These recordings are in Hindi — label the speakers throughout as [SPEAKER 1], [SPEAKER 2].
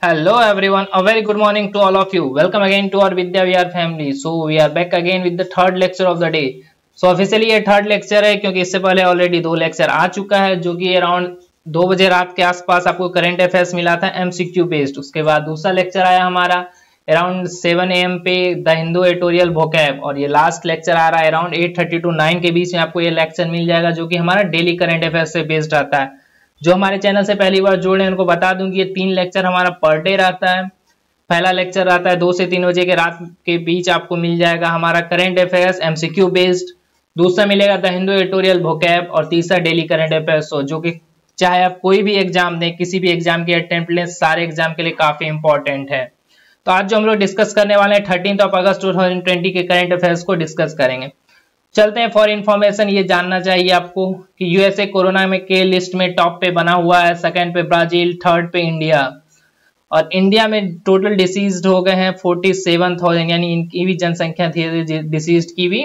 [SPEAKER 1] Hello everyone, a very good morning to all of you. Welcome again to our Vidya VR family. So we are back again with the third lecture of the day. So officially ये थर्ड लेक्चर है क्योंकि इससे पहले ऑलरेडी दो लेक्चर आ चुका है जो कि अराउंड 2 बजे रात के आसपास आपको करंट अफेयर्स मिला था एमसीक्यू बेस्ड। उसके बाद दूसरा लेक्चर आया हमारा अराउंड 7 AM पे द हिंदू एडिटोरियल वोकैब, और ये लास्ट लेक्चर आ रहा है अराउंड 8:30 to 9 के बीच में आपको ये लेक्चर मिल जाएगा जो कि हमारा डेली करंट अफेयर्स से बेस्ड आता है। जो हमारे चैनल से पहली बार जुड़े हैं उनको बता दूं कि ये 3 लेक्चर हमारा पर डे रहता है। पहला लेक्चर रहता है 2 से 3 बजे के रात के बीच, आपको मिल जाएगा हमारा करंट अफेयर्स एमसीक्यू बेस्ड। दूसरा मिलेगा द हिंदू एडिटोरियल वोकैब, और तीसरा डेली करंट अफेयर्स, जो कि चाहे आप कोई भी एग्जाम दें, किसी भी एग्जाम के अटेम्प्ट लें, सारे एग्जाम के लिए काफी इंपॉर्टेंट है। तो आज जो हम लोग डिस्कस करने वाले हैं 13 अगस्त 2020 के करंट अफेयर्स को डिस्कस करेंगे। चलते हैं फॉर इन्फॉर्मेशन। ये जानना चाहिए आपको कि यूएसए कोरोना में के लिस्ट में टॉप पे बना हुआ है, सेकंड पे ब्राजील, थर्ड पे इंडिया, और इंडिया में टोटल डिसीज्ड हो गए हैं 47,000, यानी इनकी भी जनसंख्या धीरे डिसीज्ड की भी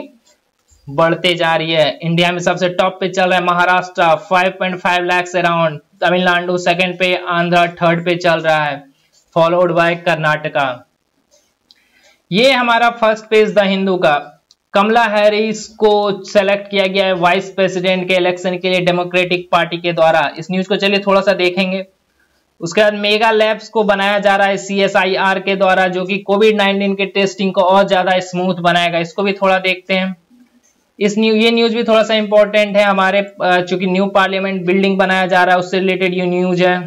[SPEAKER 1] बढ़ते जा रही है। इंडिया में सबसे टॉप पे चल रहा है महाराष्ट्र 5.5 लाख अराउंड, तमिलनाडु सेकंड पे, आंध्र थर्ड पे चल रहा है, फॉलोड बाय कर्नाटका। ये हमारा फर्स्ट पेज द हिंदू का। कमला हैरिस को सेलेक्ट किया गया है वाइस प्रेसिडेंट के इलेक्शन के लिए डेमोक्रेटिक पार्टी के द्वारा। इस न्यूज को चलिए थोड़ा सा देखेंगे। उसके बाद मेगा लैब्स को बनाया जा रहा है CSIR के द्वारा, जो कि कोविड-19 के टेस्टिंग को और ज्यादा स्मूथ बनाएगा। इसको भी थोड़ा देखते हैं। ये न्यूज भी थोड़ा सा इंपॉर्टेंट है हमारे, चूंकि न्यू पार्लियामेंट बिल्डिंग बनाया जा रहा है उससे रिलेटेड ये न्यूज है।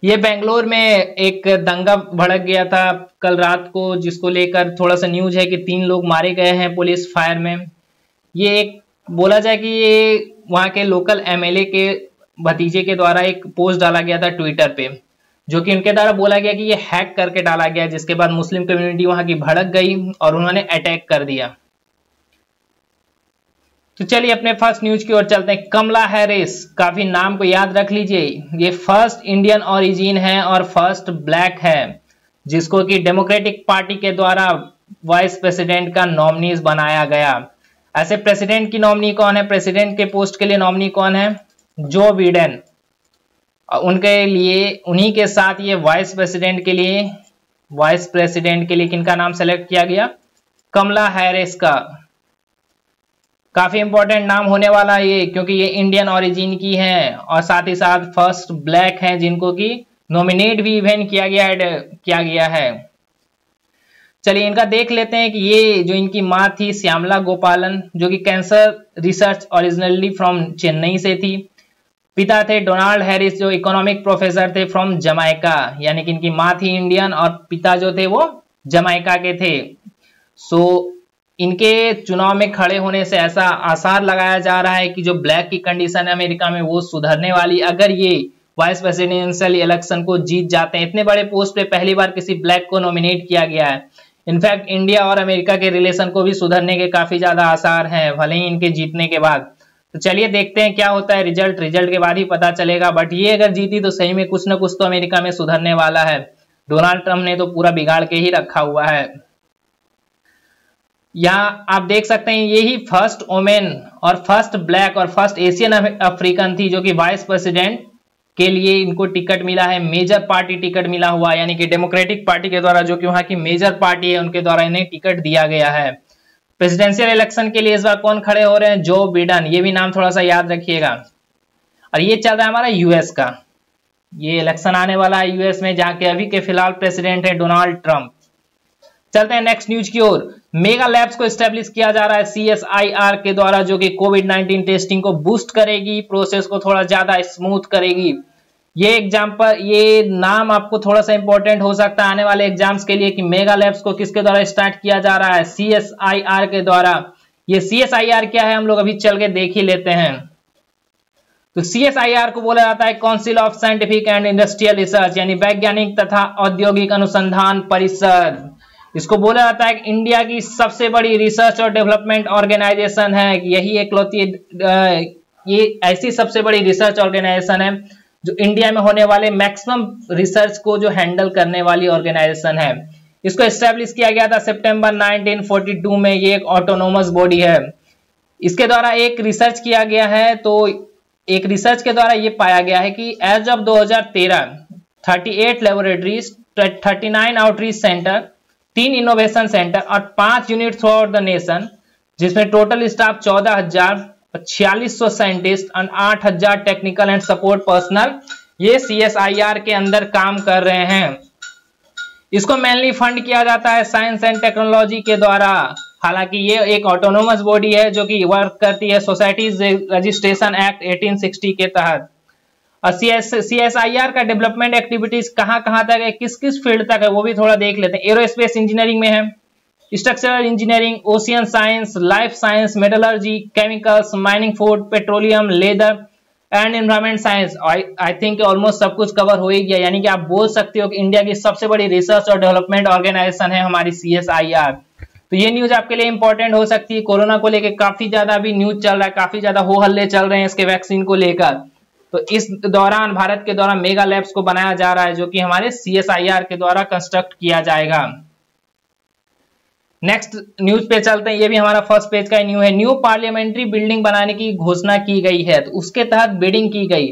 [SPEAKER 1] ये बेंगलोर में एक दंगा भड़क गया था कल रात को, जिसको लेकर थोड़ा सा न्यूज है कि 3 लोग मारे गए हैं पुलिस फायर में। ये एक बोला जाए कि ये वहां के लोकल MLA के भतीजे के द्वारा एक पोस्ट डाला गया था ट्विटर पे, जो कि उनके द्वारा बोला गया कि ये हैक करके डाला गया, जिसके बाद मुस्लिम कम्युनिटी वहां की भड़क गई और उन्होंने अटैक कर दिया। तो चलिए अपने फर्स्ट न्यूज की ओर चलते हैं। कमला हैरिस, काफी नाम को याद रख लीजिए, ये फर्स्ट इंडियन ओरिजिन है और फर्स्ट ब्लैक है जिसको कि डेमोक्रेटिक पार्टी के द्वारा वाइस प्रेसिडेंट का नॉमिनीज बनाया गया। ऐसे प्रेसिडेंट की नॉमिनी कौन है? प्रेसिडेंट के पोस्ट के लिए नॉमिनी कौन है? Joe Biden. उनके लिए उन्हीं के साथ ये वाइस प्रेसिडेंट के लिए किनका नाम सेलेक्ट किया गया? कमला हैरिस का। काफी इंपॉर्टेंट नाम होने वाला है ये, क्योंकि ये इंडियन ओरिजिन की हैं और साथ ही साथ फर्स्ट ब्लैक हैं जिनको कि नॉमिनेट भी इवेंट किया गया है। चलिए इनका देख लेते हैं कि ये जो इनकी माँ थी श्यामला गोपालन, जो कि cancer research originally from Chennai से थी। पिता थे डोनाल्ड हैरिस, जो इकोनॉमिक प्रोफेसर थे फ्रॉम जमाइका, यानी कि इनकी माँ थी इंडियन और पिता जो थे वो जमाइका के थे। सो इनके चुनाव में खड़े होने से ऐसा आसार लगाया जा रहा है कि जो ब्लैक की कंडीशन है अमेरिका में वो सुधरने वाली, अगर ये वाइस प्रेसिडेंशियल इलेक्शन को जीत जाते हैं। इतने बड़े पोस्ट पे पहली बार किसी ब्लैक को नॉमिनेट किया गया है। इनफैक्ट इंडिया और अमेरिका के रिलेशन को भी सुधरने के काफी ज्यादा आसार हैं, भले ही इनके जीतने के बाद। तो चलिए देखते हैं क्या होता है। रिजल्ट के बाद ही पता चलेगा, बट ये अगर जीती तो सही में कुछ ना कुछ तो अमेरिका में सुधरने वाला है। डोनाल्ड ट्रंप ने तो पूरा बिगाड़ के ही रखा हुआ है। यहाँ आप देख सकते हैं यही फर्स्ट वोमेन और फर्स्ट ब्लैक और फर्स्ट एशियन अफ्रीकन थी जो कि वाइस प्रेसिडेंट के लिए इनको टिकट मिला है। मेजर पार्टी टिकट मिला हुआ, यानी कि डेमोक्रेटिक पार्टी के द्वारा, जो कि वहां की मेजर पार्टी है, उनके द्वारा इन्हें टिकट दिया गया है। प्रेसिडेंशियल इलेक्शन के लिए इस बार कौन खड़े हो रहे हैं? Joe Biden. ये भी नाम थोड़ा सा याद रखिएगा। और ये चल रहा है हमारा यूएस का, ये इलेक्शन आने वाला है यूएस में, जहाँ के अभी के फिलहाल प्रेसिडेंट है डोनाल्ड ट्रंप। चलते हैं नेक्स्ट न्यूज की ओर। मेगा लैब्स को एस्टेब्लिश किया जा रहा है CSIR के द्वारा, जो कि कोविड-19 टेस्टिंग को बूस्ट करेगी, प्रोसेस को थोड़ा ज्यादा स्मूथ करेगी। ये नाम आपको थोड़ा सा इंपॉर्टेंट हो सकता है आने वाले एग्जाम्स के लिए कि मेगा लैब्स को किसके द्वारा स्टार्ट किया जा रहा है? CSIR के द्वारा। ये CSIR क्या है हम लोग अभी चल के देख ही लेते हैं। तो CSIR को बोला जाता है council of scientific and industrial research, यानी वैज्ञानिक तथा औद्योगिक अनुसंधान परिषद। इसको बोला जाता है कि इंडिया की सबसे बड़ी रिसर्च और डेवलपमेंट ऑर्गेनाइजेशन है। यही ये ऐसी सबसे बड़ी रिसर्च ऑर्गेनाइजेशन है जो इंडिया में होने वाले मैक्सिमम रिसर्च को जो हैंडल करने वाली ऑर्गेनाइजेशन है। इसको एस्टेब्लिश किया गया था सितंबर 1942 में। ये एक ऑटोनोमस बॉडी है। इसके द्वारा एक रिसर्च किया गया है, तो एक रिसर्च के द्वारा ये पाया गया है कि as of 2013 38 laboratories, 39 outreach centre, 3 innovation centre और 5 unit throughout the nation, जिसमें टोटल स्टाफ 14,000, 4600 साइंटिस्ट और 8,000 टेक्निकल एंड सपोर्ट पर्सनल ये CSIR के अंदर काम कर रहे हैं। इसको मेनली फंड किया जाता है साइंस एंड टेक्नोलॉजी के द्वारा। हालांकि ये एक ऑटोनोमस बॉडी है जो कि वर्क करती है सोसाइटीज रजिस्ट्रेशन एक्ट 1860 के तहत। और CSIR का डेवलपमेंट एक्टिविटीज कहां तक है, किस किस फील्ड तक है, वो भी थोड़ा देख लेते हैं। एरोस्पेस इंजीनियरिंग में है, structural engineering, ocean science, life science, metallurgy, chemicals, mining, food, petroleum, leather and environment science. I think almost सब कुछ कवर हो ही गया, यानी कि आप बोल सकते हो कि इंडिया की सबसे बड़ी रिसर्च और डेवलपमेंट ऑर्गेनाइजेशन है हमारी CSIR। तो ये न्यूज आपके लिए इंपॉर्टेंट हो सकती है। कोरोना को लेकर काफी ज्यादा अभी न्यूज चल रहा है, काफी ज्यादा हो हल्ले चल रहे हैं इसके वैक्सीन को लेकर। तो इस दौरान भारत के द्वारा मेगा लैब्स को बनाया जा रहा है जो कि हमारे CSIR के द्वारा कंस्ट्रक्ट किया जाएगा। नेक्स्ट न्यूज पे चलते हैं, ये भी हमारा फर्स्ट पेज का न्यू है। न्यू पार्लियामेंट्री बिल्डिंग बनाने की घोषणा की गई है, तो उसके तहत बिडिंग की गई।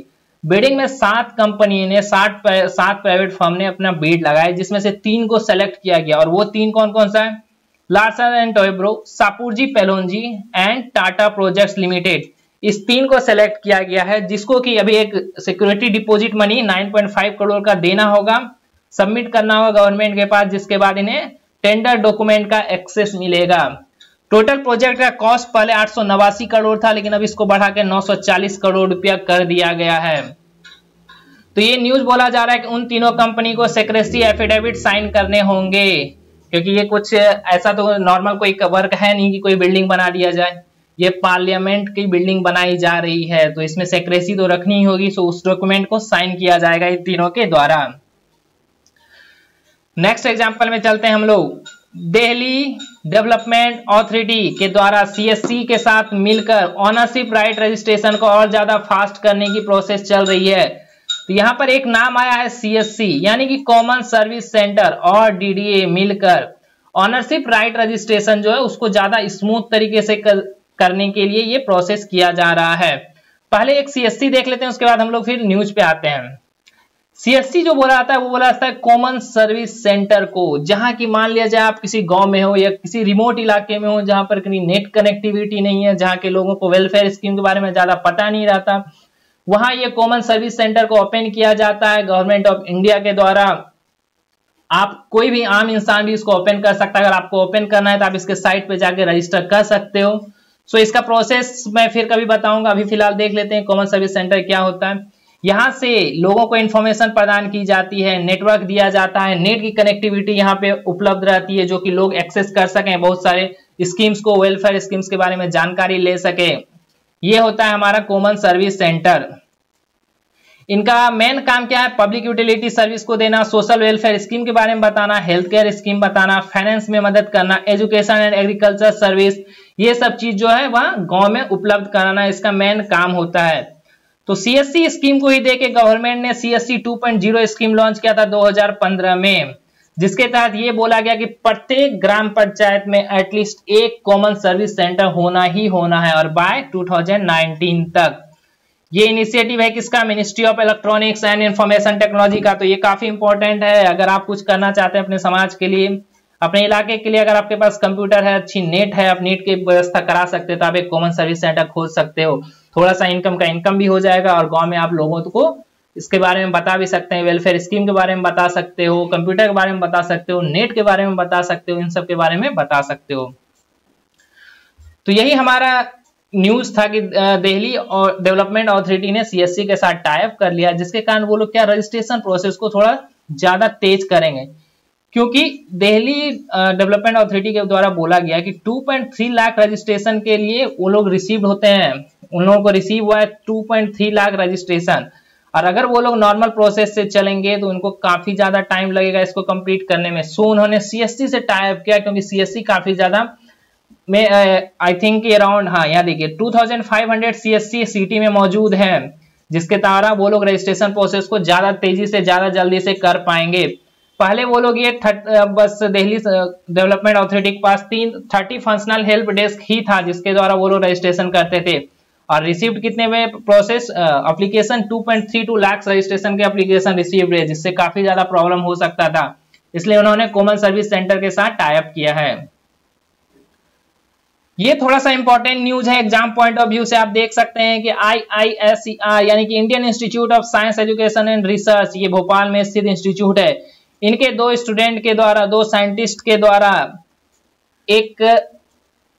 [SPEAKER 1] बिडिंग में 7 कंपनी ने 7 प्राइवेट फर्म ने अपना बिड लगाया, जिसमें से 3 को सेलेक्ट किया गया। और वो 3 कौन कौन सा है? Larsen and Toubro, Shapoorji Pallonji and Tata projects limited. इस 3 को सेलेक्ट किया गया है, जिसको कि अभी एक सिक्योरिटी डिपॉजिट मनी 9.5 करोड़ का देना होगा, सबमिट करना होगा गवर्नमेंट के पास, जिसके बाद इन्हें टेंडर डॉक्यूमेंट का एक्सेस मिलेगा। टोटल प्रोजेक्ट का कॉस्ट पहले 889 करोड़ था, लेकिन अब इसको बढ़ा के 940 करोड़ रुपया कर दिया गया है। तो ये न्यूज बोला जा रहा है कि उन तीनों कंपनी को सेक्रेसी एफिडेविट साइन करने होंगे, क्योंकि ये कुछ ऐसा तो नॉर्मल कोई वर्क है नहीं कि कोई बिल्डिंग बना दिया जाए। ये पार्लियामेंट की बिल्डिंग बनाई जा रही है, तो इसमें सेक्रेसी तो रखनी ही होगी। सो उस डॉक्यूमेंट को साइन किया जाएगा इन तीनों के द्वारा। नेक्स्ट एग्जांपल में चलते हैं हम लोग। दिल्ली डेवलपमेंट अथॉरिटी के द्वारा CSC के साथ मिलकर ऑनरशिप राइट रजिस्ट्रेशन को और ज्यादा फास्ट करने की प्रोसेस चल रही है। तो यहाँ पर एक नाम आया है CSC, यानी कि कॉमन सर्विस सेंटर और DDA मिलकर ऑनरशिप राइट रजिस्ट्रेशन जो है उसको ज्यादा स्मूथ तरीके से करने के लिए ये प्रोसेस किया जा रहा है। पहले एक CSC देख लेते हैं, उसके बाद हम लोग फिर न्यूज पे आते हैं। CSC जो बोला जाता है वो बोला जाता है कॉमन सर्विस सेंटर को, जहां की मान लिया जाए आप किसी गांव में हो या किसी रिमोट इलाके में हो जहां पर कहीं नेट कनेक्टिविटी नहीं है, जहां के लोगों को वेलफेयर स्कीम के बारे में ज्यादा पता नहीं रहता, वहां ये कॉमन सर्विस सेंटर को ओपन किया जाता है गवर्नमेंट ऑफ इंडिया के द्वारा। आप कोई भी आम इंसान भी इसको ओपन कर सकता है। अगर आपको ओपन करना है तो आप इसके साइट पे जाके रजिस्टर कर सकते हो। सो इसका प्रोसेस मैं फिर कभी बताऊंगा, अभी फिलहाल देख लेते हैं कॉमन सर्विस सेंटर क्या होता है। यहाँ से लोगों को इंफॉर्मेशन प्रदान की जाती है, नेटवर्क दिया जाता है, नेट की कनेक्टिविटी यहाँ पे उपलब्ध रहती है जो कि लोग एक्सेस कर सकें, बहुत सारे स्कीम्स को, वेलफेयर स्कीम्स के बारे में जानकारी ले सके। ये होता है हमारा कॉमन सर्विस सेंटर। इनका मेन काम क्या है? पब्लिक यूटिलिटी सर्विस को देना, सोशल वेलफेयर स्कीम के बारे में बताना, हेल्थ केयर स्कीम बताना, फाइनेंस में मदद करना, एजुकेशन एंड एग्रीकल्चर सर्विस, ये सब चीज जो है वह गांव में उपलब्ध कराना इसका मेन काम होता है। तो CSC स्कीम को ही देके गवर्नमेंट ने CSC 2.0 स्कीम लॉन्च किया था 2015 में, जिसके तहत ये बोला गया कि प्रत्येक ग्राम पंचायत में एटलीस्ट एक कॉमन सर्विस सेंटर होना ही होना है, और बाय 2019 तक। ये इनिशिएटिव है किसका? Ministry of electronics and information technology का। तो ये काफी इंपॉर्टेंट है अगर आप कुछ करना चाहते हैं अपने समाज के लिए, अपने इलाके के लिए। अगर आपके पास कंप्यूटर है, अच्छी नेट है, आप नेट की व्यवस्था करा सकते हैं, तो आप एक कॉमन सर्विस सेंटर खोल सकते हो। थोड़ा सा इनकम का इनकम भी हो जाएगा, और गांव में आप लोगों को इसके बारे में बता भी सकते हैं, वेलफेयर स्कीम के बारे में बता सकते हो, कंप्यूटर के बारे में बता सकते हो, नेट के बारे में बता सकते हो, इन सब के बारे में बता सकते हो। तो यही हमारा न्यूज था कि दिल्ली और डेवलपमेंट अथॉरिटी ने CSC के साथ टाई अप कर लिया, जिसके कारण वो लोग क्या रजिस्ट्रेशन प्रोसेस को थोड़ा ज्यादा तेज करेंगे। क्योंकि दिल्ली डेवलपमेंट अथॉरिटी के द्वारा बोला गया कि 2.3 लाख रजिस्ट्रेशन के लिए वो लोग रिसीव होते हैं, उन लोगों को रिसीव हुआ है 2.3 लाख रजिस्ट्रेशन। और अगर वो लोग नॉर्मल प्रोसेस से चलेंगे तो उनको काफी ज्यादा टाइम लगेगा इसको कंप्लीट करने में। सो उन्होंने CSC से टाई अप किया, क्योंकि CSC काफी ज्यादा में आई थिंक अराउंड, हाँ यहाँ देखिए 2500 CSC सिटी में मौजूद है, जिसके द्वारा वो लोग रजिस्ट्रेशन प्रोसेस को ज्यादा तेजी से, ज्यादा जल्दी से कर पाएंगे। पहले वो लोग ये बस दिल्ली डेवलपमेंट अथॉरिटी के पास 30 फंक्शनल हेल्प डेस्क ही था, जिसके द्वारा वो लोग रजिस्ट्रेशन करते थे। और रिसीव्ड कितने में प्रोसेस एप्लीकेशन 2.32 लाख रजिस्ट्रेशन के एप्लीकेशन रिसीव्ड है, जिससे काफी ज्यादा प्रॉब्लम हो सकता था, इसलिए उन्होंने कॉमन सर्विस सेंटर के साथ टाई अप किया है। ये थोड़ा सा इंपॉर्टेंट न्यूज है एग्जाम पॉइंट ऑफ व्यू से। आप देख सकते हैं कि IISER यानी कि Indian institute of science education and research, ये भोपाल में स्थित इंस्टीट्यूट है, इनके दो स्टूडेंट के द्वारा, दो साइंटिस्ट के द्वारा एक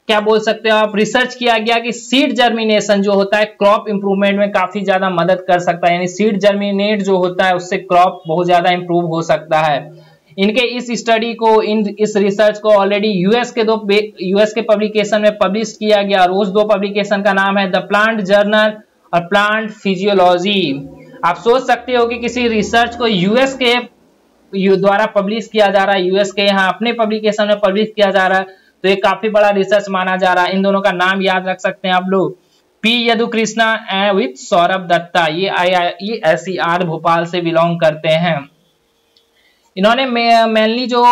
[SPEAKER 1] क्या बोल सकते हो आप, रिसर्च किया गया कि सीड जर्मिनेशन जो होता है क्रॉप इंप्रूवमेंट में काफी ज्यादा मदद कर सकता है, यानी सीड जर्मिनेट जो होता है उससे क्रॉप बहुत ज्यादा इंप्रूव हो सकता है। इनके इस स्टडी को, इस रिसर्च को ऑलरेडी यूएस के पब्लिकेशन में पब्लिश किया गया, और उस दो पब्लिकेशन का नाम है द प्लांट जर्नल और प्लांट फिजियोलॉजी। आप सोच सकते हो कि किसी रिसर्च को यूएस के द्वारा पब्लिश किया जा रहा है, यूएस के यहाँ अपने पब्लिकेशन में पब्लिश किया जा रहा है, तो ये काफी बड़ा रिसर्च माना जा रहा है। इन दोनों का नाम याद रख सकते हैं आप लोग, पी यदुकृष्णा विथ सौरभ दत्ता, ये IISER भोपाल से बिलोंग करते हैं। इन्होंने मेनली जो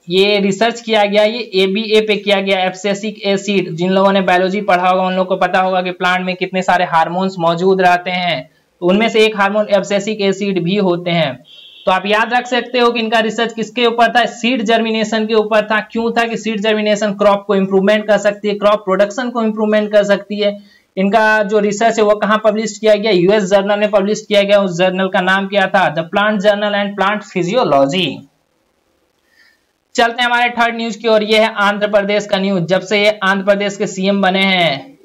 [SPEAKER 1] ये रिसर्च किया गया, ये ABA पे किया गया, एब्सिसिक एसिड। जिन लोगों ने बायोलॉजी पढ़ा होगा उन लोगों को पता होगा कि प्लांट में कितने सारे हार्मोन्स मौजूद रहते हैं, तो उनमें से एक हार्मोन एब्सिसिक एसिड भी होते हैं। तो आप याद रख सकते हो कि इनका रिसर्च किसके ऊपर था, सीड जर्मिनेशन के ऊपर था। क्यों था कि सीड जर्मिनेशन क्रॉप को इंप्रूवमेंट कर सकती है, क्रॉप प्रोडक्शन को इंप्रूवमेंट कर सकती है। इनका जो रिसर्च है वो कहाँ पब्लिश किया गया, यूएस जर्नल में पब्लिश किया गया। उस जर्नल का नाम क्या था, the plant journal and plant physiology. चलते हैं हमारे थर्ड न्यूज की ओर, ये है आंध्र प्रदेश का न्यूज। जब से ये आंध्र प्रदेश के सीएम बने हैं,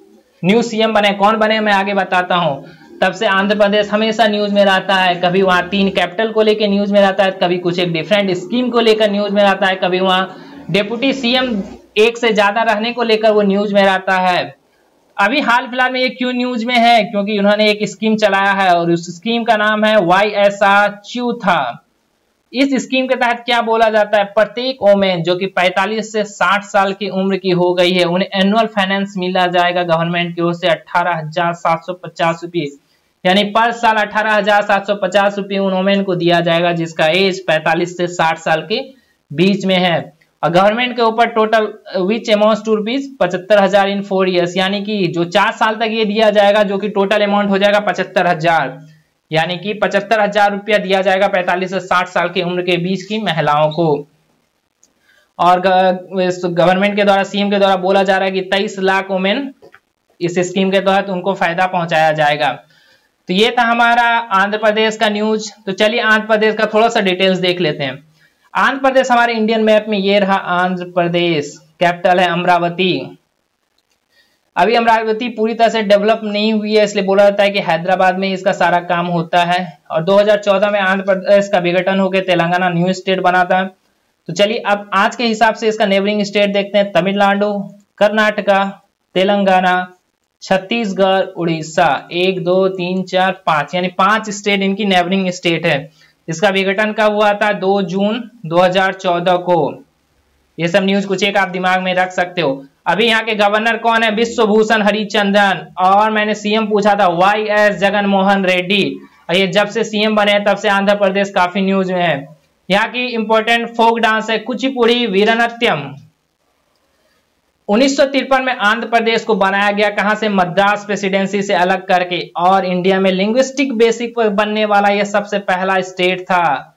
[SPEAKER 1] न्यू सीएम बने, कौन बने मैं आगे बताता हूं, तब से आंध्र प्रदेश हमेशा न्यूज में रहता है। कभी वहां 3 कैपिटल को लेकर न्यूज में रहता है, कभी कुछ एक डिफरेंट स्कीम को लेकर न्यूज में रहता है, कभी वहां डेप्यूटी सीएम एक से ज्यादा रहने को लेकर वो न्यूज में रहता है। अभी हाल फिलहाल में ये क्यों न्यूज में है, क्योंकि उन्होंने एक स्कीम चलाया है और उस स्कीम का नाम है YSR चौथा। इस स्कीम के तहत क्या बोला जाता है, प्रत्येक वोमेन जो कि 45 से 60 साल की उम्र की हो गई है, उन्हें एनुअल फाइनेंस मिला जाएगा गवर्नमेंट की ओर से 18,750 रुपये, यानी पर साल 18,750 रुपये उन वोमेन को दिया जाएगा जिसका एज 45 से 60 साल के बीच में है। और गवर्नमेंट के ऊपर total which amount to rupees 75,000 in 4 years, यानी कि जो 4 साल तक ये दिया जाएगा, जो कि टोटल अमाउंट हो जाएगा 75,000, यानी कि 75,000 रुपया दिया जाएगा 45 से 60 साल की उम्र के बीच की महिलाओं को। और गवर्नमेंट के द्वारा, सीएम के द्वारा बोला जा रहा है कि 23 लाख वोमेन इस स्कीम के तहत उनको फायदा पहुंचाया जाएगा। तो ये था हमारा आंध्र प्रदेश का न्यूज। तो चलिए आंध्र प्रदेश का थोड़ा सा डिटेल्स देख लेते हैं। आंध्र प्रदेश हमारे इंडियन मैप में ये रहा आंध्र प्रदेश, कैपिटल है अमरावती। अभी अमरावती पूरी तरह से डेवलप नहीं हुई है, इसलिए बोला जाता है कि हैदराबाद में इसका सारा काम होता है। और 2014 में आंध्र प्रदेश का विघटन होकर तेलंगाना न्यू स्टेट बना था। तो चलिए अब आज के हिसाब से इसका नेबरिंग स्टेट देखते हैं, तमिलनाडु, कर्नाटका, तेलंगाना, छत्तीसगढ़, उड़ीसा। 1 2 3 4 5, यानी 5 स्टेट इनकी नेबरिंग स्टेट है। इसका विघटन कब हुआ था, 2 जून 2014 को। ये सब न्यूज कुछ एक आप दिमाग में रख सकते हो। अभी यहाँ के गवर्नर कौन है, विश्वभूषण हरिचंदन। और मैंने सीएम पूछा था YS जगनमोहन रेड्डी। और ये जब से सीएम बने हैं तब से आंध्र प्रदेश काफी न्यूज में है। यहाँ की इंपॉर्टेंट फोक डांस है कुचिपुड़ी वीरनाट्यम। 1953 में आंध्र प्रदेश को बनाया गया, कहां से, मद्रास प्रेसिडेंसी से अलग करके। और इंडिया में लिंग्विस्टिक बेसिस पर बनने वाला यह सबसे पहला स्टेट था।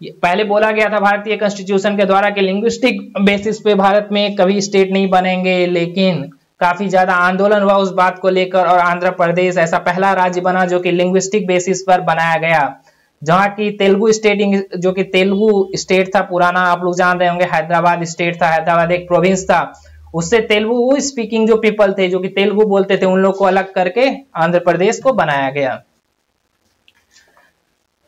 [SPEAKER 1] पहले बोला गया था भारतीय कॉन्स्टिट्यूशन के द्वारा कि लिंग्विस्टिक बेसिस पे भारत में कभी स्टेट नहीं बनेंगे, लेकिन काफी ज्यादा आंदोलन हुआ उस बात को लेकर और आंध्र प्रदेश ऐसा पहला राज्य बना जो कि लिंग्विस्टिक बेसिस पर बनाया गया। जहाँ की तेलुगु स्टेटिंग, जो कि तेलुगु स्टेट था पुराना, आप लोग जान रहे होंगे, हैदराबाद स्टेट था, हैदराबाद एक प्रोविंस था, उससे तेलुगु स्पीकिंग जो पीपल थे जो कि तेलुगु बोलते थे उन लोग को अलग करके आंध्र प्रदेश को बनाया गया।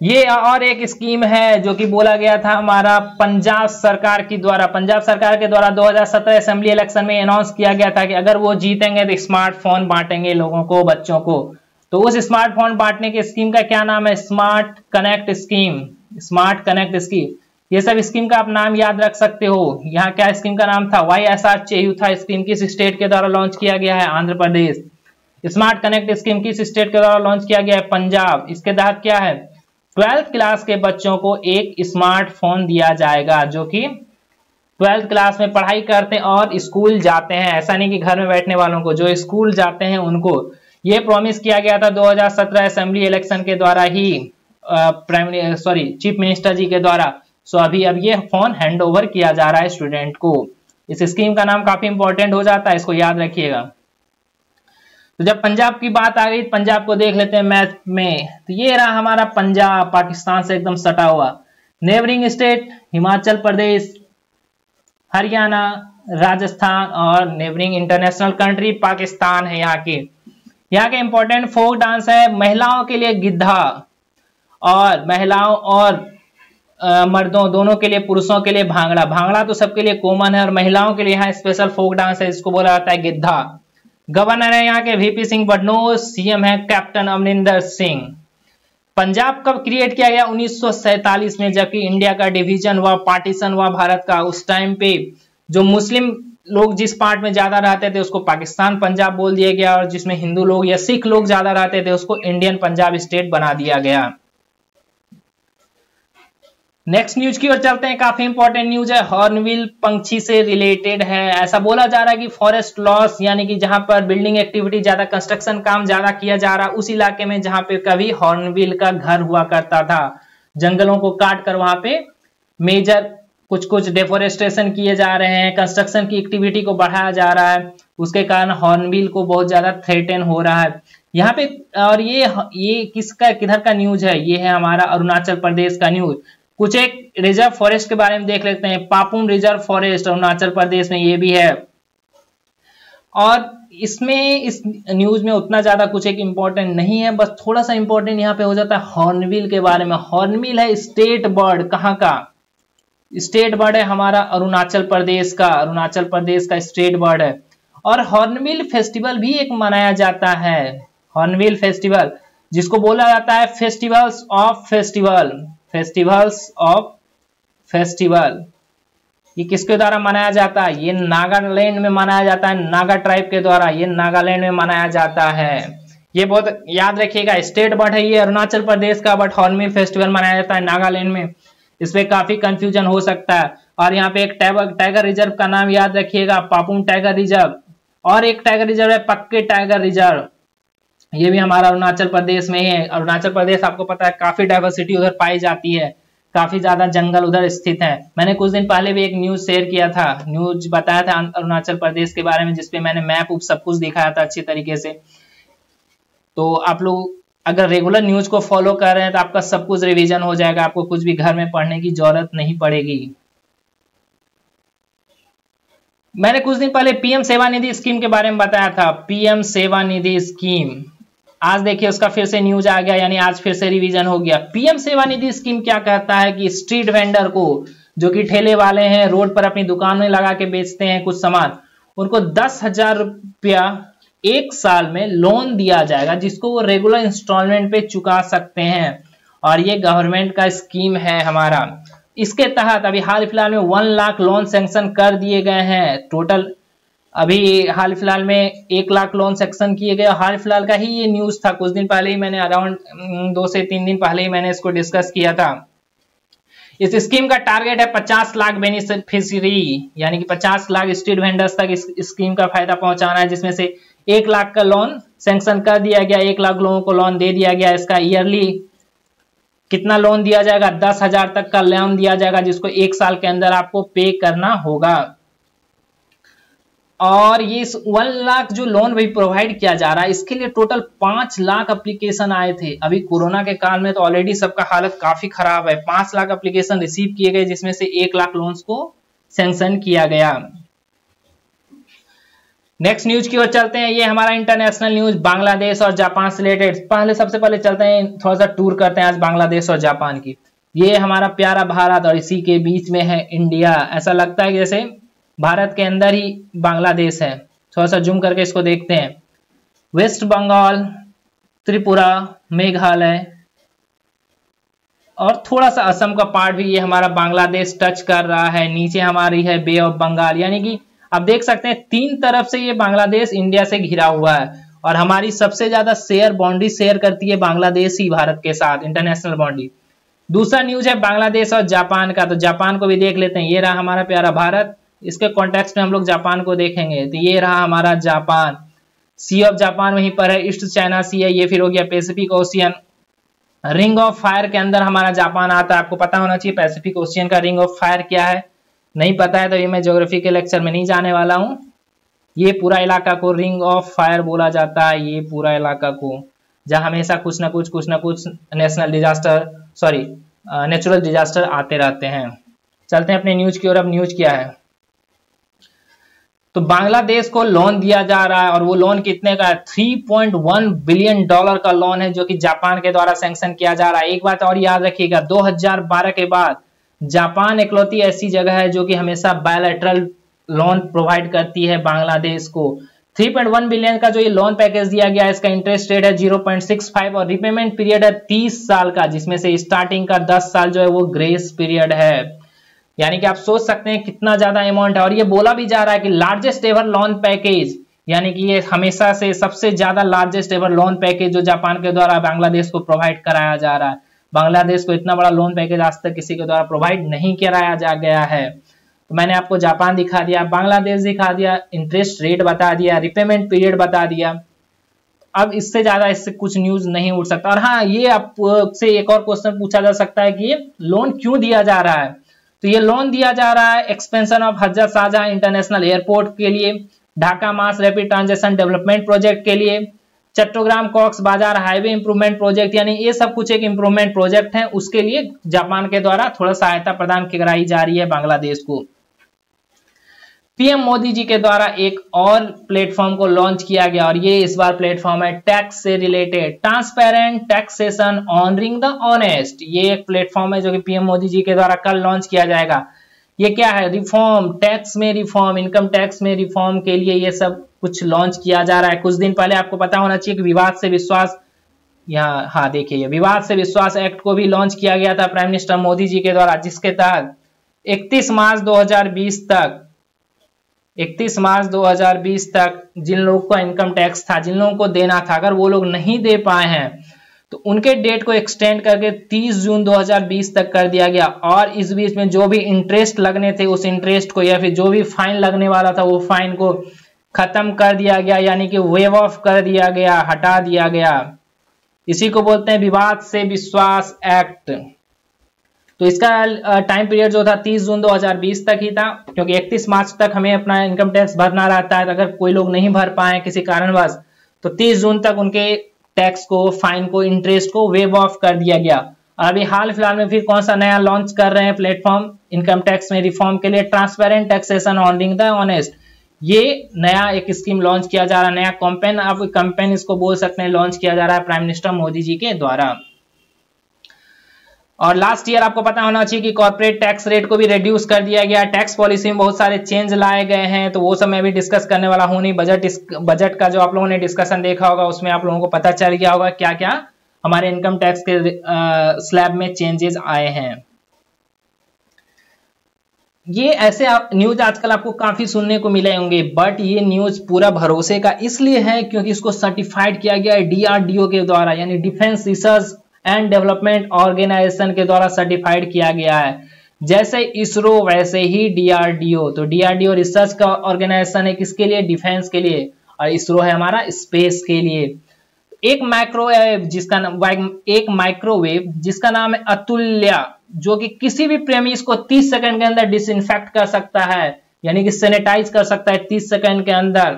[SPEAKER 1] ये और एक स्कीम है जो कि बोला गया था हमारा पंजाब सरकार के द्वारा। पंजाब सरकार के द्वारा 2017 असेंबली इलेक्शन में अनाउंस किया गया था कि अगर वो जीतेंगे तो स्मार्टफोन बांटेंगे लोगों को, बच्चों को। तो उस स्मार्टफोन बांटने की स्कीम का क्या नाम है, smart connect scheme. Smart connect scheme, ये सब स्कीम का आप नाम याद रख सकते हो। यहाँ क्या स्कीम का नाम था, YSR चौथा स्कीम किस स्टेट के द्वारा लॉन्च किया गया है, Andhra Pradesh. Smart connect scheme किस स्टेट के द्वारा लॉन्च किया गया है, पंजाब। इसके तहत क्या है, 12th क्लास के बच्चों को एक स्मार्टफोन दिया जाएगा जो कि 12th क्लास में पढ़ाई करते हैं और स्कूल जाते हैं। ऐसा नहीं कि घर में बैठने वालों को, जो स्कूल जाते हैं उनको ये प्रॉमिस किया गया था 2017 असेंबली इलेक्शन के द्वारा ही, चीफ मिनिस्टर जी के द्वारा। सो अभी अब ये फोन हैंड ओवर किया जा रहा है स्टूडेंट को। इस स्कीम का नाम काफी इंपॉर्टेंट हो जाता है, इसको याद रखिएगा। तो जब पंजाब की बात आ गई, पंजाब को देख लेते हैं मैप में। तो ये रहा हमारा पंजाब, पाकिस्तान से एकदम सटा हुआ। नेबरिंग स्टेट हिमाचल प्रदेश, हरियाणा, राजस्थान और नेबरिंग इंटरनेशनल कंट्री पाकिस्तान है यहाँ की। यहाँ के इंपॉर्टेंट फोक डांस है, महिलाओं के लिए गिद्धा, और महिलाओं और मर्दों दोनों के लिए, पुरुषों के लिए भांगड़ा। भांगड़ा तो सबके लिए कॉमन है, और महिलाओं के लिए यहाँ स्पेशल फोक डांस है, इसको बोला जाता है गिद्धा। गवर्नर है यहाँ के वीपी सिंह बदनोस, सीएम है कैप्टन अमरिंदर सिंह। पंजाब कब क्रिएट किया गया? 1947 में, जबकि इंडिया का डिवीजन हुआ, पार्टीशन हुआ भारत का, उस टाइम पे जो मुस्लिम लोग जिस पार्ट में ज्यादा रहते थे उसको पाकिस्तान पंजाब बोल दिया गया, और जिसमें हिंदू लोग या सिख लोग ज्यादा रहते थे उसको इंडियन पंजाब स्टेट बना दिया गया। नेक्स्ट न्यूज की ओर चलते हैं। काफी इंपॉर्टेंट न्यूज है, हॉर्नबिल पंछी से रिलेटेड है। ऐसा बोला जा रहा है कि फॉरेस्ट लॉस, यानी कि जहां पर बिल्डिंग एक्टिविटी ज्यादा, कंस्ट्रक्शन काम ज्यादा किया जा रहा है, उस इलाके में जहां पे कभी हॉर्नबिल का घर हुआ करता था, जंगलों को काट कर वहां पे मेजर कुछ डेफोरेस्टेशन किए जा रहे हैं, कंस्ट्रक्शन की एक्टिविटी को बढ़ाया जा रहा है, उसके कारण हॉर्नबिल को बहुत ज्यादा थ्रेटन हो रहा है यहाँ पे। और ये किसका, किधर का न्यूज है? ये है हमारा अरुणाचल प्रदेश का न्यूज। कुछ एक रिजर्व फॉरेस्ट के बारे में देख लेते हैं। पापुम रिजर्व फॉरेस्ट अरुणाचल प्रदेश में ये भी है, और इसमें इस न्यूज में उतना ज्यादा कुछ एक इंपॉर्टेंट नहीं है, बस थोड़ा सा इंपॉर्टेंट यहाँ पे हो जाता है हॉर्नबिल के बारे में। हॉर्नबिल है स्टेट बर्ड, कहाँ का स्टेट बर्ड है? हमारा अरुणाचल प्रदेश का, अरुणाचल प्रदेश का स्टेट बर्ड है। और हॉर्नबिल फेस्टिवल भी एक मनाया जाता है, हॉर्नबिल फेस्टिवल, जिसको बोला जाता है festivals of festival, festivals of festival. ये किसके द्वारा मनाया जाता है? ये नागालैंड में मनाया जाता है, नागा ट्राइब के द्वारा ये नागालैंड में मनाया जाता है। ये बहुत याद रखिएगा, स्टेट बर्ड है ये अरुणाचल प्रदेश का, बट हॉर्नबिल फेस्टिवल मनाया जाता है नागालैंड में। इसमें काफी कंफ्यूजन हो सकता है। और यहाँ पे एक टाइगर रिजर्व का नाम याद रखिएगा, पापुम टाइगर रिजर्व, और एक टाइगर रिजर्व है पक्के टाइगर रिजर्व, ये भी हमारा अरुणाचल प्रदेश में ही है। अरुणाचल प्रदेश आपको पता है काफी डाइवर्सिटी उधर पाई जाती है, काफी ज्यादा जंगल उधर स्थित है। मैंने कुछ दिन पहले भी एक न्यूज शेयर किया था, न्यूज बताया था अरुणाचल प्रदेश के बारे में, जिसपे मैंने मैप सब कुछ दिखाया था अच्छी तरीके से। तो आप लोग अगर रेगुलर न्यूज को फॉलो कर रहे हैं तो आपका सब कुछ रिवीजन हो जाएगा, आपको कुछ भी घर में पढ़ने की जरूरत नहीं पड़ेगी। मैंने कुछ दिन पहले पीएम सेवानिधि स्कीम के बारे में बताया था, पीएम सेवानिधि स्कीम। आज देखिए उसका फिर से न्यूज आ गया, यानी आज फिर से रिवीजन हो गया। पीएम सेवानिधि स्कीम क्या कहता है कि स्ट्रीट वेंडर को, जो कि ठेले वाले हैं, रोड पर अपनी दुकान में लगा के बेचते हैं कुछ सामान, उनको 10,000 रुपया एक साल में लोन दिया जाएगा, जिसको वो रेगुलर इंस्टॉलमेंट पे चुका सकते हैं। और ये गवर्नमेंट का स्कीम है हमारा। इसके तहत अभी हाल फिलहाल में 1 लाख लोन सैंक्शन कर दिए गए हैं टोटल। अभी हाल फिलहाल में 1 लाख लोन सैंक्शन किए गए। हाल फिलहाल का ही ये न्यूज था, कुछ दिन पहले ही मैंने अराउंड 2 से 3 दिन पहले ही मैंने इसको डिस्कस किया था। इस स्कीम का टारगेट है 50 लाख बेनिफिशियरी, यानी कि 50 लाख स्ट्रीट वेंडर्स तक इस स्कीम का फायदा पहुंचाना है, जिसमें से 1 लाख का लोन सैंक्शन कर दिया गया, 1 लाख लोगों को लोन दे दिया गया। इसका ईयरली कितना लोन दिया जाएगा? 10,000 तक का लोन दिया जाएगा, जिसको 1 साल के अंदर आपको पे करना होगा। और ये 1 लाख जो लोन भी प्रोवाइड किया जा रहा है, इसके लिए टोटल 5 लाख एप्लीकेशन आए थे। अभी कोरोना के काल में तो ऑलरेडी सबका हालत काफी खराब है। 5 लाख एप्लीकेशन रिसीव किए गए, जिसमें से 1 लाख लोन्स को सैंक्शन किया गया। नेक्स्ट न्यूज की ओर चलते हैं। ये हमारा इंटरनेशनल न्यूज बांग्लादेश और जापान से रिलेटेड। सबसे पहले चलते हैं, थोड़ा सा टूर करते हैं आज बांग्लादेश और जापान की। ये हमारा प्यारा भारत और इसी के बीच में है इंडिया। ऐसा लगता है जैसे भारत के अंदर ही बांग्लादेश है। थोड़ा सा जूम करके इसको देखते हैं। वेस्ट बंगाल, त्रिपुरा, मेघालय और थोड़ा सा असम का पार्ट भी ये हमारा बांग्लादेश टच कर रहा है। नीचे हमारी है बे ऑफ बंगाल, यानी कि आप देख सकते हैं 3 तरफ से ये बांग्लादेश इंडिया से घिरा हुआ है। और हमारी सबसे ज्यादा बाउंड्री शेयर करती है बांग्लादेश ही भारत के साथ, इंटरनेशनल बाउंड्री। दूसरा न्यूज है बांग्लादेश और जापान का, तो जापान को भी देख लेते हैं। ये रहा हमारा प्यारा भारत, इसके कॉन्टेक्स्ट में हम लोग जापान को देखेंगे तो ये रहा हमारा जापान। सी ऑफ जापान वहीं पर है, ईस्ट चाइना सी है, ये फिर हो गया Pacific ocean. Ring of fire के अंदर हमारा जापान आता है, आपको पता होना चाहिए पैसिफिक ओशियन का रिंग ऑफ फायर क्या है, नहीं पता है तो ये मैं ज्योग्राफी के लेक्चर में नहीं जाने वाला हूँ। ये पूरा इलाका को रिंग ऑफ फायर बोला जाता है, ये पूरा इलाका को जहां हमेशा कुछ ना कुछ नेशनल डिजास्टर नेचुरल डिजास्टर आते रहते हैं। चलते हैं अपने न्यूज की ओर। अब न्यूज क्या है, तो बांग्लादेश को लोन दिया जा रहा है और वो लोन कितने का है, 3.1 बिलियन डॉलर का लोन है जो कि जापान के द्वारा सैंक्शन किया जा रहा है। एक बात और याद रखिएगा, 2012 के बाद जापान इकलौती ऐसी जगह है जो कि हमेशा बायलैटरल लोन प्रोवाइड करती है बांग्लादेश को। 3.1 बिलियन का जो ये लोन पैकेज दिया गया है, इसका इंटरेस्ट रेट है 0.65 और रिपेमेंट पीरियड है 30 साल का, जिसमें से स्टार्टिंग का 10 साल जो है वो ग्रेस पीरियड है। यानी कि आप सोच सकते हैं कितना ज्यादा अमाउंट है। और ये बोला भी जा रहा है कि लार्जेस्ट एवर लोन पैकेज, यानी कि ये हमेशा से सबसे ज्यादा लार्जेस्ट एवर लोन पैकेज जो जापान के द्वारा बांग्लादेश को प्रोवाइड कराया जा रहा है। बांग्लादेश को इतना बड़ा लोन पैकेज आज तक किसी के द्वारा प्रोवाइड नहीं कराया जा गया है। तो मैंने आपको जापान दिखा दिया, बांग्लादेश दिखा दिया, इंटरेस्ट रेट बता दिया, रिपेमेंट पीरियड बता दिया। अब इससे ज्यादा इससे कुछ न्यूज नहीं उठ सकता। और हाँ, ये आपसे एक और क्वेश्चन पूछा जा सकता है कि ये लोन क्यों दिया जा रहा है। तो ये लोन दिया जा रहा है expansion of Hazrat Shahjahan international airport के लिए, Dhaka mass rapid transition development project के लिए, चट्टोग्राम कॉक्स बाजार हाईवे इंप्रूवमेंट प्रोजेक्ट, यानी ये सब कुछ एक इंप्रूवमेंट प्रोजेक्ट है, उसके लिए जापान के द्वारा थोड़ा सहायता प्रदान कराई जा रही है बांग्लादेश को। पीएम मोदी जी के द्वारा एक और प्लेटफॉर्म को लॉन्च किया गया और ये इस बार प्लेटफॉर्म है टैक्स से related, transparent taxation honouring the honest. ये एक प्लेटफॉर्म है जो कि पीएम मोदी जी के द्वारा कल लॉन्च किया जाएगा। ये क्या है, रिफॉर्म, टैक्स में रिफॉर्म, इनकम टैक्स में रिफॉर्म के लिए ये सब कुछ लॉन्च किया जा रहा है। कुछ दिन पहले आपको पता होना चाहिए कि विवाद से विश्वास, यहाँ हाँ देखिए, विवाद से विश्वास एक्ट को भी लॉन्च किया गया था प्राइम मिनिस्टर मोदी जी के द्वारा, जिसके तहत 31 मार्च 2020 तक जिन लोगों का इनकम टैक्स था, जिन लोगों को देना था, अगर वो लोग नहीं दे पाए हैं तो उनके डेट को एक्सटेंड करके 30 जून 2020 तक कर दिया गया। और इस बीच में जो भी इंटरेस्ट लगने थे उस इंटरेस्ट को, या फिर जो भी फाइन लगने वाला था वो फाइन को खत्म कर दिया गया, यानी कि वेव ऑफ कर दिया गया, हटा दिया गया। इसी को बोलते हैं विवाद से विश्वास एक्ट। तो इसका टाइम पीरियड जो था 30 जून 2020 तक ही था, क्योंकि 31 मार्च तक हमें अपना इनकम टैक्स भरना रहता है। अगर कोई लोग नहीं भर पाए किसी कारणवश तो 30 जून तक उनके टैक्स को, फाइन को, इंटरेस्ट को वेव ऑफ कर दिया गया। और अभी हाल फिलहाल में फिर कौन सा नया लॉन्च कर रहे हैं प्लेटफॉर्म इनकम टैक्स में रिफॉर्म के लिए, transparent taxation honouring the honest. ये नया एक स्कीम लॉन्च किया जा रहा है, नया कैंपेन, आप कैंपेन इसको बोल सकते हैं, लॉन्च किया जा रहा है प्राइम मिनिस्टर मोदी जी के द्वारा। और लास्ट ईयर आपको पता होना चाहिए कि कॉर्पोरेट टैक्स रेट को भी रिड्यूस कर दिया गया। टैक्स पॉलिसी में बहुत सारे चेंज लाए गए हैं, तो वो सब मैं भी डिस्कस करने वाला हूं नहीं। बजट का जो आप लोगों ने डिस्कशन देखा होगा उसमें आप लोगों को पता चल गया होगा क्या क्या हमारे इनकम टैक्स के स्लैब में चेंजेस आए हैं। ये ऐसे न्यूज आजकल आपको काफी सुनने को मिले होंगे, बट ये न्यूज पूरा भरोसे का इसलिए है क्योंकि इसको सर्टिफाइड किया गया है डीआरडीओ के द्वारा, यानी defence research and development organisation के द्वारा सर्टिफाइड किया गया है। जैसे इसरो वैसे ही डीआरडीओ। तो डीआरडीओ रिसर्च का ऑर्गेनाइजेशन है किसके लिए, डिफेंस के लिए, और इसरो है हमारा स्पेस के लिए। एक माइक्रोवेव जिसका नाम है अतुल्य, जो कि किसी भी प्रेमिस को 30 सेकंड के अंदर डिसइंफेक्ट कर सकता है, यानी कि सैनिटाइज कर सकता है 30 सेकंड के अंदर।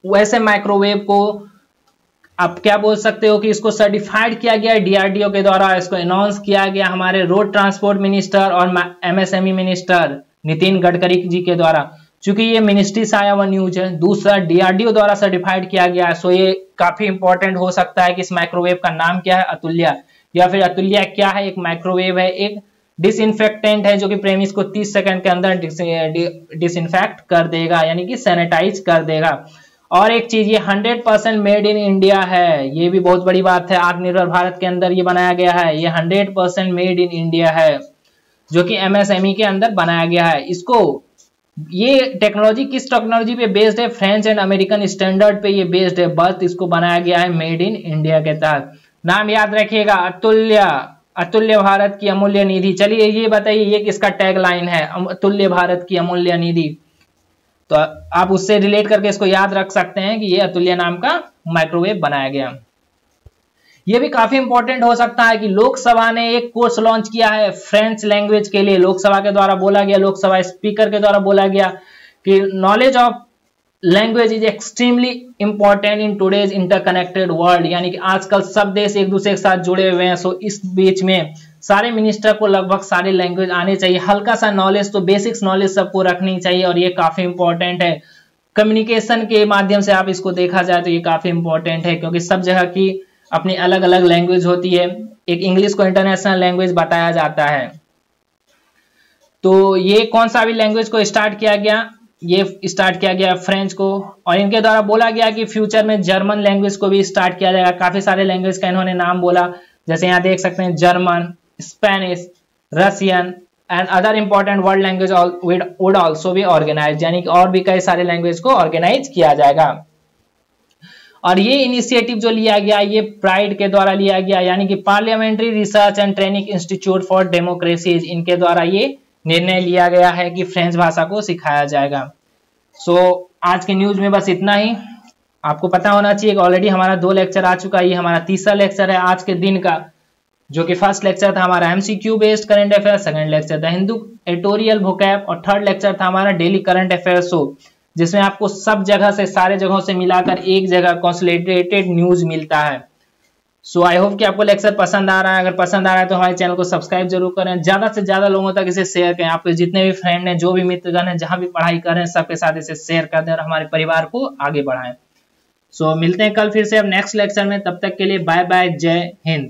[SPEAKER 1] वैसे माइक्रोवेव को आप क्या बोल सकते हो कि इसको सर्टिफाइड किया गया है डीआरडीओ के द्वारा। इसको अनाउंस किया गया हमारे रोड ट्रांसपोर्ट मिनिस्टर और एमएसएमई मिनिस्टर नितिन गडकरी जी के द्वारा। चूंकि ये मिनिस्ट्री से आया हुआ न्यूज है, दूसरा डीआरडीओ द्वारा सर्टिफाइड किया गया है, सो ये काफी इंपॉर्टेंट हो सकता है कि इस माइक्रोवेव का नाम क्या है, अतुल्य। या फिर अतुल्य क्या है, एक माइक्रोवेव है, एक डिसइंफेक्टेंट है जो कि प्रेमिस को 30 सेकंड के अंदर डिसइंफेक्ट कर देगा, यानी कि सैनिटाइज कर देगा। और एक चीज, ये 100% मेड इन इंडिया है, ये भी बहुत बड़ी बात है। आत्मनिर्भर भारत के अंदर ये बनाया गया है, ये 100% मेड इन इंडिया है, जो कि एमएसएमई के अंदर बनाया गया है। इसको, ये टेक्नोलॉजी किस टेक्नोलॉजी पे बेस्ड है, फ्रेंच एंड अमेरिकन स्टैंडर्ड पे ये बेस्ड है, बट इसको बनाया गया है मेड इन इंडिया के तहत। नाम याद रखिएगा, अतुल्य, अतुल्य भारत की अमूल्य निधि। चलिए ये बताइए ये किसका टैग लाइन है, अतुल्य भारत की अमूल्य निधि। तो आप उससे रिलेट करके इसको याद रख सकते हैं कि ये अतुल्य नाम का माइक्रोवेव बनाया गया। ये भी काफी इंपॉर्टेंट हो सकता है कि लोकसभा ने एक कोर्स लॉन्च किया है फ्रेंच लैंग्वेज के लिए। लोकसभा के द्वारा बोला गया, लोकसभा स्पीकर के द्वारा बोला गया कि knowledge of language is extremely important in today's interconnected world, यानी कि आजकल सब देश एक दूसरे के साथ जुड़े हुए हैं। सो इस बीच में सारे मिनिस्टर को लगभग सारी लैंग्वेज आनी चाहिए। हल्का सा नॉलेज तो बेसिक्स नॉलेज सबको रखनी चाहिए और ये काफी इंपॉर्टेंट है। कम्युनिकेशन के माध्यम से आप इसको देखा जाए तो ये काफी इंपॉर्टेंट है, क्योंकि सब जगह की अपनी अलग अलग लैंग्वेज होती है। एक इंग्लिश को इंटरनेशनल लैंग्वेज बताया जाता है। तो ये कौन सा भी लैंग्वेज को स्टार्ट किया गया, ये स्टार्ट किया गया फ्रेंच को, और इनके द्वारा बोला गया कि फ्यूचर में जर्मन लैंग्वेज को भी स्टार्ट किया जाएगा। काफी सारे लैंग्वेज का इन्होंने नाम बोला, जैसे यहाँ देख सकते हैं German, Spanish, Russian and other important world language would also be organise, यानी कि और भी कई सारे लैंग्वेज को ऑर्गेनाइज किया जाएगा। और ये इनिशिएटिव जो लिया गया ये प्राइड के द्वारा लिया गया, यानी कि parliamentary research and training institute for democracies, इनके द्वारा ये निर्णय लिया गया है कि फ्रेंच भाषा को सिखाया जाएगा। सो आज के न्यूज में बस इतना ही। आपको पता होना चाहिए कि ऑलरेडी हमारा 2 लेक्चर आ चुका है, ये हमारा तीसरा लेक्चर है आज के दिन का, जो कि फर्स्ट लेक्चर था हमारा MCQ based current affair, second lecture था हिंदू एडिटोरियल वोकैब और थर्ड लेक्चर था हमारा डेली करंट अफेयर शो, जिसमें आपको सब जगह से सारे जगहों से मिलाकर एक जगह कंसोलिडेटेड न्यूज मिलता है। सो आई होप कि आपको लेक्चर पसंद आ रहा है। अगर पसंद आ रहा है तो हमारे चैनल को सब्सक्राइब जरूर करें, ज्यादा से ज्यादा लोगों तक इसे शेयर करें। आपके जितने भी फ्रेंड हैं, जो भी मित्रगण हैं, जहां भी पढ़ाई कर रहे हैं, सबके साथ इसे शेयर कर दें और हमारे परिवार को आगे बढ़ाएं। सो मिलते हैं कल फिर से अब नेक्स्ट लेक्चर में, तब तक के लिए बाय बाय, जय हिंद।